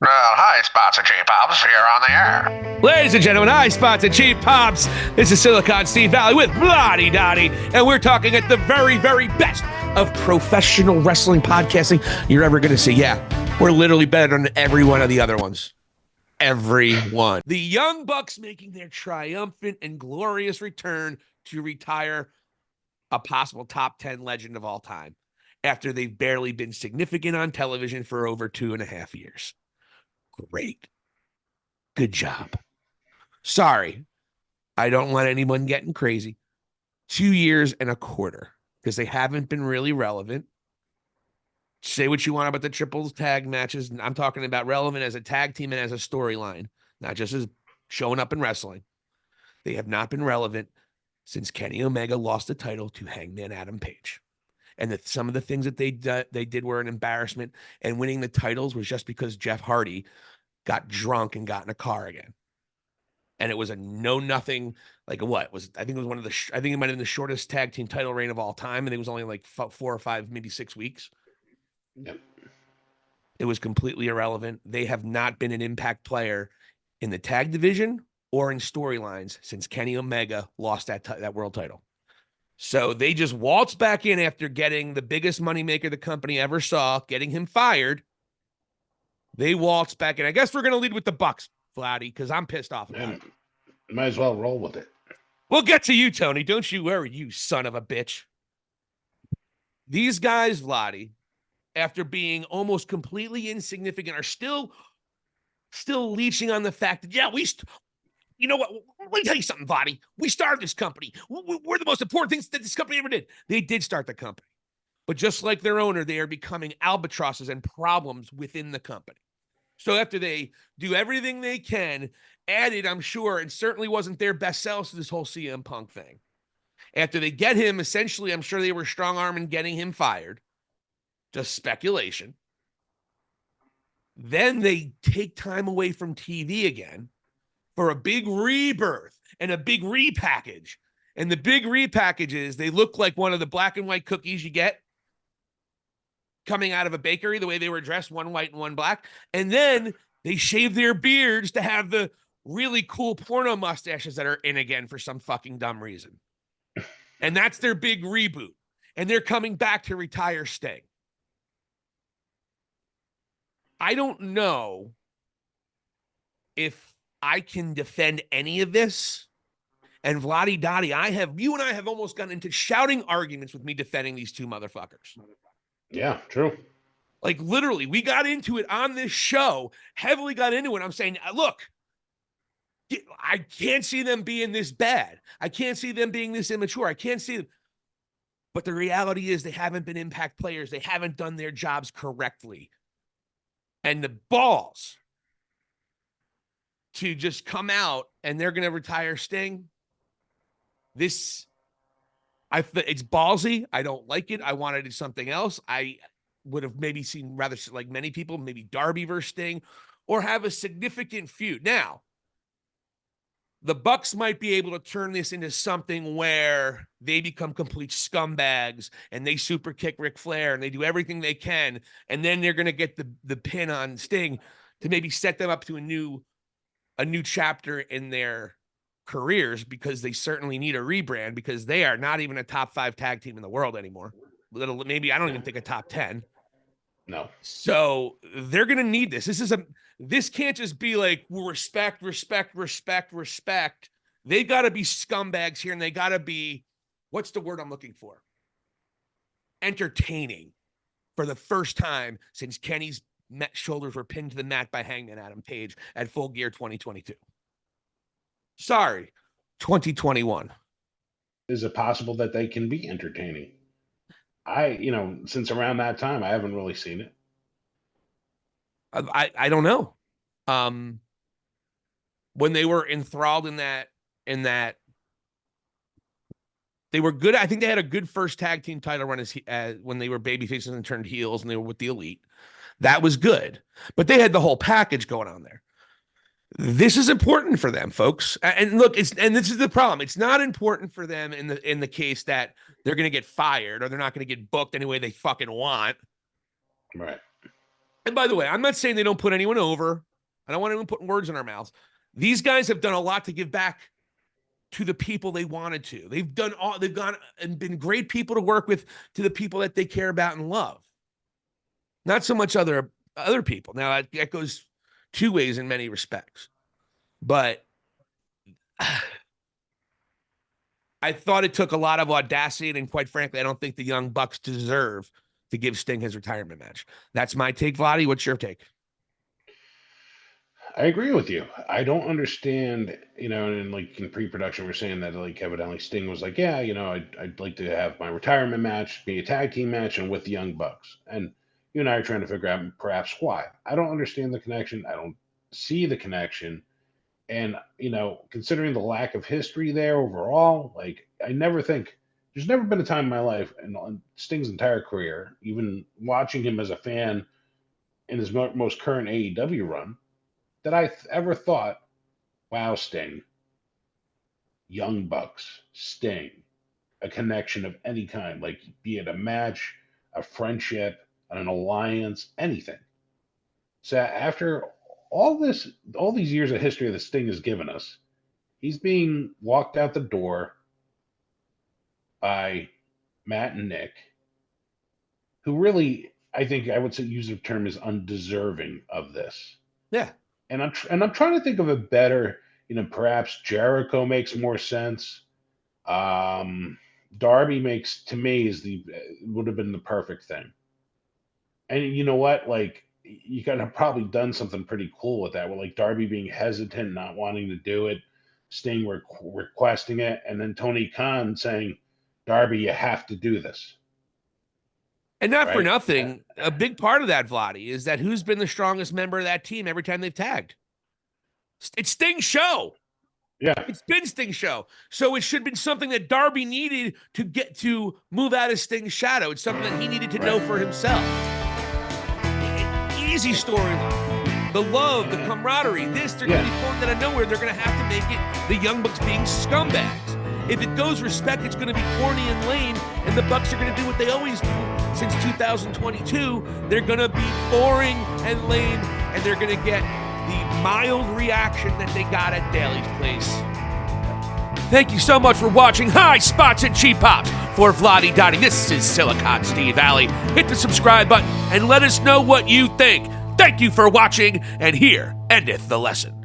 Hi, Spots and Cheap Pops, here on the air. Ladies and gentlemen, I Spots and Cheap Pops. This is Silicon Steve Valley with Vladi Dottie, and we're talking at the very, very best of professional wrestling podcasting you're ever going to see. Yeah, we're literally better than every one of the other ones. Everyone. The Young Bucks making their triumphant and glorious return to retire a possible top 10 legend of all time after they've barely been significant on television for over 2.5 years. Great. Good job. Sorry, I don't want anyone getting crazy. 2 years and a quarter because they haven't been really relevant. Say what you want about the triples tag matches. I'm talking about relevant as a tag team and as a storyline, not just as showing up in wrestling. They have not been relevant since Kenny Omega lost the title to Hangman Adam Page. And that some of the things that they did were an embarrassment, and winning the titles was just because Jeff Hardy got drunk and got in a car again. And it was a no-nothing, like what was, I think it was one of the, I think it might have been the shortest tag team title reign of all time. And it was only like 4 or 5, maybe 6 weeks. Yep. It was completely irrelevant. They have not been an impact player in the tag division or in storylines since Kenny Omega lost that world title. So they just waltzed back in after getting the biggest moneymaker the company ever saw, getting him fired. They waltzed back in. I guess we're going to lead with the Bucks, Vladdy, because I'm pissed off about it. Might as well roll with it. We'll get to you, Tony. Don't you worry, you son of a bitch. These guys, Vladdy, after being almost completely insignificant, are still leeching on the fact that, yeah, you know what? Let me tell you something, Vladdy. We started this company. We're the most important things that this company ever did. They did start the company. But just like their owner, they are becoming albatrosses and problems within the company. So after they do everything they can, added, I'm sure, and certainly wasn't their best selves to this whole CM Punk thing. After they get him, essentially, I'm sure they were strong-arming getting him fired. Just speculation. Then they take time away from TV again for a big rebirth and a big repackage. And the big repackage is they look like one of the black and white cookies you get coming out of a bakery, the way they were dressed, one white and one black. And then they shave their beards to have the really cool porno mustaches that are in again for some fucking dumb reason. And that's their big reboot. And they're coming back to retire Sting. I don't know if I can defend any of this. And Vladi Dottie, you and I have almost gotten into shouting arguments with me defending these two motherfuckers. Yeah, true. Like literally, we got into it on this show, heavily got into it. I'm saying, look, I can't see them being this bad. I can't see them being this immature. I can't see them. But the reality is they haven't been impact players. They haven't done their jobs correctly. And the balls to just come out and they're going to retire Sting. It's ballsy. I don't like it. I wanted to do something else. I would have maybe seen, rather like many people, maybe Darby versus Sting, or have a significant feud. Now, the Bucks might be able to turn this into something where they become complete scumbags and they super kick Ric Flair and they do everything they can, and then they're going to get the pin on Sting to maybe set them up to a new chapter in their careers, because they certainly need a rebrand, because they are not even a top 5 tag team in the world anymore. Maybe I don't even think a top 10. No. So they're going to need this. This can't just be like respect. They've got to be scumbags here, and they got to be, what's the word I'm looking for? Entertaining for the first time since Kenny's shoulders were pinned to the mat by Hangman Adam Page at Full Gear 2022. Sorry, 2021. Is it possible that they can be entertaining? Since around that time, I haven't really seen it. I don't know. When they were enthralled in that, they were good. I think they had a good first tag team title run as when they were baby faces and turned heels and they were with the Elite. That was good, but they had the whole package going on there. This is important for them, folks. And look, this is the problem. It's not important for them in the case that they're going to get fired or they're not going to get booked any way they fucking want. Right. And by the way, I'm not saying they don't put anyone over. I don't want anyone putting words in our mouths. These guys have done a lot to give back to the people they wanted to. They've gone and been great people to work with, to the people that they care about and love. Not so much other people. Now that goes two ways in many respects. But I thought it took a lot of audacity, and quite frankly, I don't think the Young Bucks deserve to give Sting his retirement match. That's my take, Vladi. What's your take? I agree with you. I don't understand, and like in pre-production, we're saying that like evidently Sting was like, yeah, I'd like to have my retirement match be a tag team match and with the Young Bucks. And you and I are trying to figure out perhaps why. I don't understand the connection. I don't see the connection. And considering the lack of history there overall, like I never think there's never been a time in my life and on Sting's entire career, even watching him as a fan in his most current AEW run, that I ever thought, wow, Sting, Young Bucks, Sting, a connection of any kind, like be it a match, a friendship, an alliance, anything. So after all these years of history that Sting has given us, he's being walked out the door by Matt and Nick, who really, I think I would say, use the term is undeserving of this. Yeah. And I'm trying to think of a better, perhaps Jericho makes more sense. Darby makes, to me, would have been the perfect thing. And you know what? Like you could have probably done something pretty cool with that, with like Darby being hesitant, not wanting to do it, Sting requesting it, and then Tony Khan saying, "Darby, you have to do this." And not for nothing, a big part of that, Vladi, is that who's been the strongest member of that team every time they've tagged? It's Sting's show. Yeah. It's been Sting's show. So it should have been something that Darby needed to get to move out of Sting's shadow. It's something that he needed to know for himself. Easy storyline. The love, the camaraderie. They're going to be pulling out of nowhere. They're going to have to make it the Young Bucks being scumbags. If it goes respect, it's going to be corny and lame, and the Bucks are going to do what they always do since 2022. They're going to be boring and lame, and they're going to get the mild reaction that they got at Daly's Place. Thank you so much for watching High Spots and Cheap Pops. For Vladi Dottie, this is Silicon Steve Valley. Hit the subscribe button and let us know what you think. Thank you for watching, and here endeth the lesson.